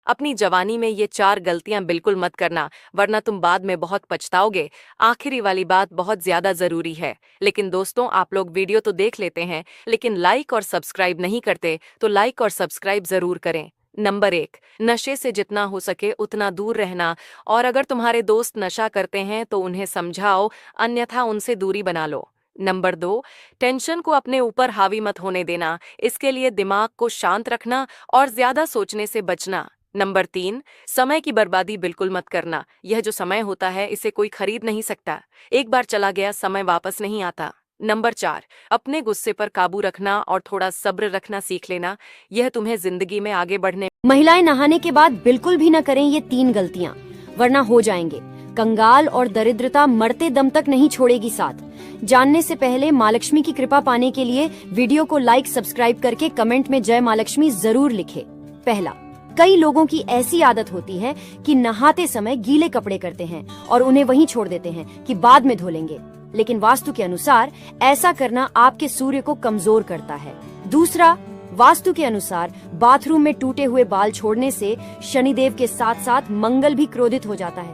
अपनी जवानी में ये 4 गलतियां बिल्कुल मत करना, वरना तुम बाद में बहुत पछताओगे। आखिरी वाली बात बहुत ज्यादा जरूरी है। लेकिन दोस्तों, आप लोग वीडियो तो देख लेते हैं, लेकिन लाइक और सब्सक्राइब नहीं करते, तो लाइक और सब्सक्राइब जरूर करें। नंबर 1, नशे से जितना हो सके उतना दूर रहना। और अगर तुम्हारे दोस्त नशा करते हैं तो उन्हें समझाओ, अन्यथा उनसे दूरी बना लो। नंबर 2, टेंशन को अपने ऊपर हावी मत होने देना। इसके लिए दिमाग को शांत रखना और ज्यादा सोचने से बचना। नंबर 3, समय की बर्बादी बिल्कुल मत करना। यह जो समय होता है इसे कोई खरीद नहीं सकता। एक बार चला गया समय वापस नहीं आता। नंबर 4, अपने गुस्से पर काबू रखना और थोड़ा सब्र रखना सीख लेना। यह तुम्हें जिंदगी में आगे बढ़ने। महिलाएं नहाने के बाद बिल्कुल भी न करें ये 3 गलतियां, वरना हो जाएंगे कंगाल और दरिद्रता मरते दम तक नहीं छोड़ेगी साथ। जानने से पहले माँ लक्ष्मी की कृपा पाने के लिए वीडियो को लाइक सब्सक्राइब करके कमेंट में जय माँ लक्ष्मी जरूर लिखे। पहला, कई लोगों की ऐसी आदत होती है कि नहाते समय गीले कपड़े करते हैं और उन्हें वहीं छोड़ देते हैं कि बाद में धो लेंगे। लेकिन वास्तु के अनुसार ऐसा करना आपके सूर्य को कमजोर करता है। दूसरा, वास्तु के अनुसार बाथरूम में टूटे हुए बाल छोड़ने से शनिदेव के साथ साथ मंगल भी क्रोधित हो जाता है,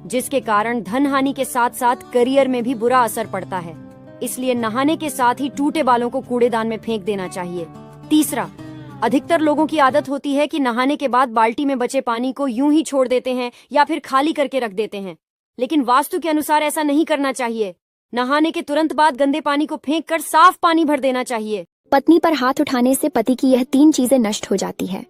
जिसके कारण धन हानि के साथ साथ करियर में भी बुरा असर पड़ता है। इसलिए नहाने के साथ ही टूटे बालों को कूड़ेदान में फेंक देना चाहिए। तीसरा, अधिकतर लोगों की आदत होती है कि नहाने के बाद बाल्टी में बचे पानी को यूं ही छोड़ देते हैं या फिर खाली करके रख देते हैं। लेकिन वास्तु के अनुसार ऐसा नहीं करना चाहिए। नहाने के तुरंत बाद गंदे पानी को फेंक कर साफ पानी भर देना चाहिए। पत्नी पर हाथ उठाने से पति की यह 3 चीजें नष्ट हो जाती है।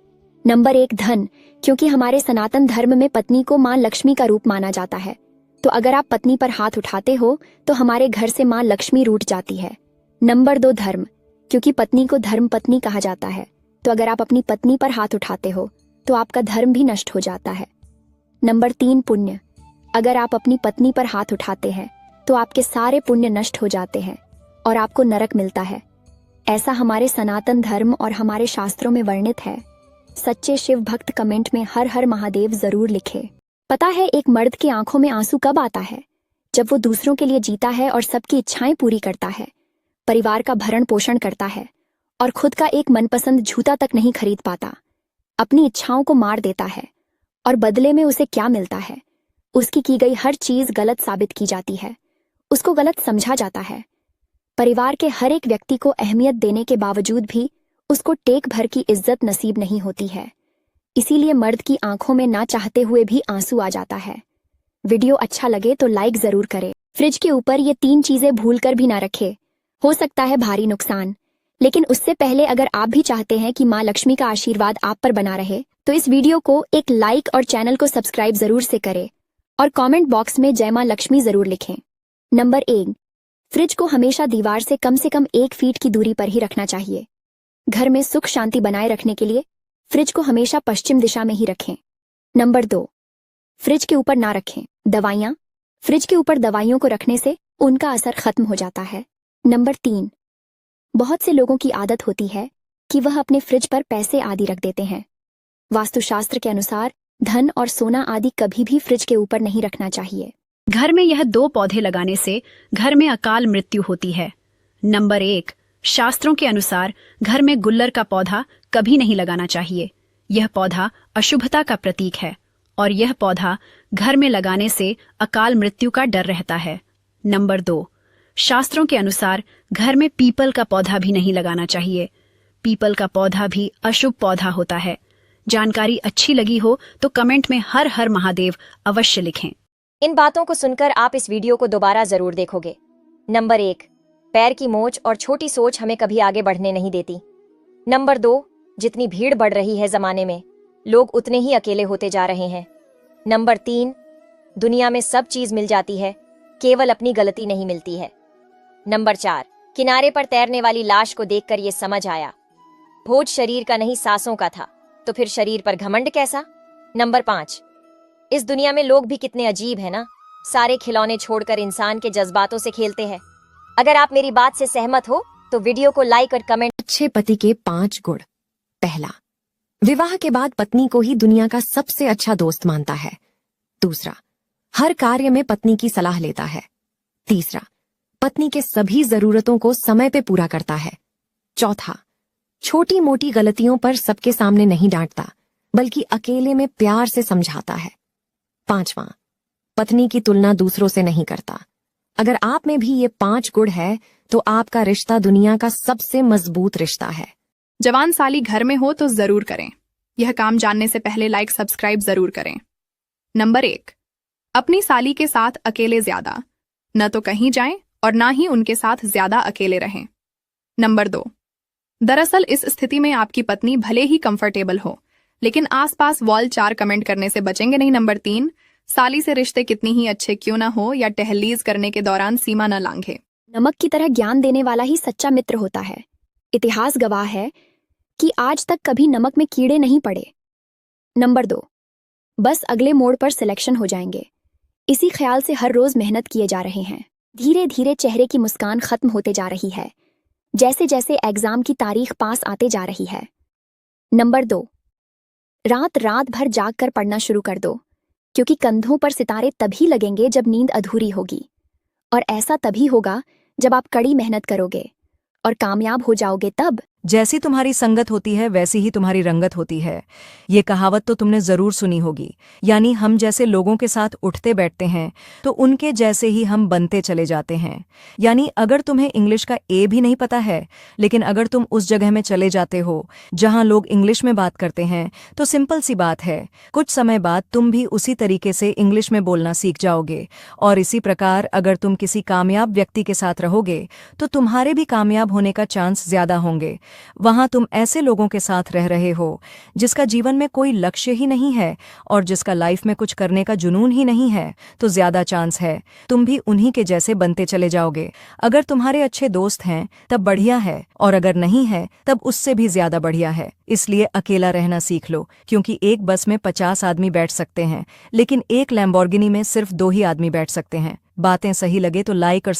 नंबर 1, धन, क्योंकि हमारे सनातन धर्म में पत्नी को माँ लक्ष्मी का रूप माना जाता है। तो अगर आप पत्नी पर हाथ उठाते हो तो हमारे घर से माँ लक्ष्मी रूठ जाती है। नंबर 2, धर्म, क्योंकि पत्नी को धर्म पत्नी कहा जाता है। तो अगर आप अपनी पत्नी पर हाथ उठाते हो तो आपका धर्म भी नष्ट हो जाता है। नंबर 3, पुण्य, अगर आप अपनी पत्नी पर हाथ उठाते हैं तो आपके सारे पुण्य नष्ट हो जाते हैं और आपको नरक मिलता है। ऐसा हमारे सनातन धर्म और हमारे शास्त्रों में वर्णित है। सच्चे शिव भक्त कमेंट में हर हर महादेव जरूर लिखे। पता है एक मर्द की आंखों में आंसू कब आता है? जब वो दूसरों के लिए जीता है और सबकी इच्छाएं पूरी करता है, परिवार का भरण पोषण करता है और खुद का एक मनपसंद जूता तक नहीं खरीद पाता, अपनी इच्छाओं को मार देता है और बदले में उसे क्या मिलता है? उसकी की गई हर चीज गलत साबित की जाती है, उसको गलत समझा जाता है। परिवार के हर एक व्यक्ति को अहमियत देने के बावजूद भी उसको टेक भर की इज्जत नसीब नहीं होती है। इसीलिए मर्द की आंखों में ना चाहते हुए भी आंसू आ जाता है। वीडियो अच्छा लगे तो लाइक जरूर करें। फ्रिज के ऊपर ये 3 चीजें भूलकर भी ना रखें, हो सकता है भारी नुकसान। लेकिन उससे पहले अगर आप भी चाहते हैं कि माँ लक्ष्मी का आशीर्वाद आप पर बना रहे तो इस वीडियो को एक लाइक और चैनल को सब्सक्राइब जरूर से करें और कमेंट बॉक्स में जय माँ लक्ष्मी जरूर लिखें। नंबर 1, फ्रिज को हमेशा दीवार से कम 1 फीट की दूरी पर ही रखना चाहिए। घर में सुख शांति बनाए रखने के लिए फ्रिज को हमेशा पश्चिम दिशा में ही रखें। नंबर 2, फ्रिज के ऊपर ना रखें दवाइयाँ। फ्रिज के ऊपर दवाइयों को रखने से उनका असर खत्म हो जाता है। नंबर 3, बहुत से लोगों की आदत होती है कि वह अपने फ्रिज पर पैसे आदि रख देते हैं। वास्तुशास्त्र के अनुसार धन और सोना आदि कभी भी फ्रिज के ऊपर नहीं रखना चाहिए। घर में यह 2 पौधे लगाने से घर में अकाल मृत्यु होती है। नंबर 1, शास्त्रों के अनुसार घर में गुल्लर का पौधा कभी नहीं लगाना चाहिए। यह पौधा अशुभता का प्रतीक है और यह पौधा घर में लगाने से अकाल मृत्यु का डर रहता है। नंबर 2, शास्त्रों के अनुसार घर में पीपल का पौधा भी नहीं लगाना चाहिए। पीपल का पौधा भी अशुभ पौधा होता है। जानकारी अच्छी लगी हो तो कमेंट में हर हर महादेव अवश्य लिखें। इन बातों को सुनकर आप इस वीडियो को दोबारा जरूर देखोगे। नंबर 1, पैर की मोच और छोटी सोच हमें कभी आगे बढ़ने नहीं देती। नंबर 2, जितनी भीड़ बढ़ रही है जमाने में, लोग उतने ही अकेले होते जा रहे हैं। नंबर 3, दुनिया में सब चीज मिल जाती है, केवल अपनी गलती नहीं मिलती है। नंबर 4, किनारे पर तैरने वाली लाश को देखकर ये समझ आया, भोज शरीर का नहीं सांसों का था, तो फिर शरीर पर घमंड कैसा। नंबर 5, इस दुनिया में लोग भी कितने अजीब है ना, सारे खिलौने छोड़कर इंसान के जज्बातों से खेलते हैं। अगर आप मेरी बात से सहमत हो तो वीडियो को लाइक और कमेंट। अच्छे पति के 5 गुण। पहला, विवाह के बाद पत्नी को ही दुनिया का सबसे अच्छा दोस्त मानता है। दूसरा, हर कार्य में पत्नी की सलाह लेता है। तीसरा, पत्नी के सभी जरूरतों को समय पे पूरा करता है। चौथा, छोटी मोटी गलतियों पर सबके सामने नहीं डांटता, बल्कि अकेले में प्यार से समझाता है। 5वां, पत्नी की तुलना दूसरों से नहीं करता। अगर आप में भी ये 5 गुण है तो आपका रिश्ता दुनिया का सबसे मजबूत रिश्ता है। जवान साली घर में हो तो जरूर करें। यह काम जानने से पहले लाइक सब्सक्राइब जरूर करें। नंबर 1, अपनी साली के साथ अकेले ज्यादा, न तो कहीं जाएं और ना ही उनके साथ ज्यादा अकेले रहें। नंबर 2, दरअसल इस स्थिति में आपकी पत्नी भले ही कंफर्टेबल हो, लेकिन आसपास वॉल 4 कमेंट करने से बचेंगे नहीं। नंबर 3, साली से रिश्ते कितनी ही अच्छे क्यों ना हो या टहलीज करने के दौरान सीमा न लांघे। नमक की तरह ज्ञान देने वाला ही सच्चा मित्र होता है। इतिहास गवाह है कि आज तक कभी नमक में कीड़े नहीं पड़े। नंबर 2, बस अगले मोड़ पर सिलेक्शन हो जाएंगे, इसी ख्याल से हर रोज मेहनत किए जा रहे हैं। धीरे धीरे चेहरे की मुस्कान खत्म होते जा रही है, जैसे जैसे एग्जाम की तारीख पास आते जा रही है। नंबर 2, रात रात भर जाग कर पढ़ना शुरू कर दो, क्योंकि कंधों पर सितारे तभी लगेंगे जब नींद अधूरी होगी, और ऐसा तभी होगा जब आप कड़ी मेहनत करोगे और कामयाब हो जाओगे तब। जैसी तुम्हारी संगत होती है वैसी ही तुम्हारी रंगत होती है। ये कहावत तो तुमने जरूर सुनी होगी। यानी हम जैसे लोगों के साथ उठते बैठते हैं तो उनके जैसे ही हम बनते चले जाते हैं। यानी अगर तुम्हें इंग्लिश का ए भी नहीं पता है, लेकिन अगर तुम उस जगह में चले जाते हो जहां लोग इंग्लिश में बात करते हैं, तो सिंपल सी बात है, कुछ समय बाद तुम भी उसी तरीके से इंग्लिश में बोलना सीख जाओगे। और इसी प्रकार अगर तुम किसी कामयाब व्यक्ति के साथ रहोगे तो तुम्हारे भी कामयाब होने का चांस ज्यादा होंगे। वहां तुम ऐसे लोगों के साथ रह रहे हो जिसका जीवन में कोई लक्ष्य ही नहीं है और जिसका लाइफ में कुछ करने का जुनून ही नहीं है, तो ज्यादा चांस है तुम भी उन्हीं के जैसे बनते चले जाओगे। अगर तुम्हारे अच्छे दोस्त हैं तब बढ़िया है, और अगर नहीं है तब उससे भी ज्यादा बढ़िया है। इसलिए अकेला रहना सीख लो, क्योंकि एक बस में 50 आदमी बैठ सकते हैं, लेकिन एक लैम्बोर्गिनी में सिर्फ 2 ही आदमी बैठ सकते हैं। बातें सही लगे तो लाइक और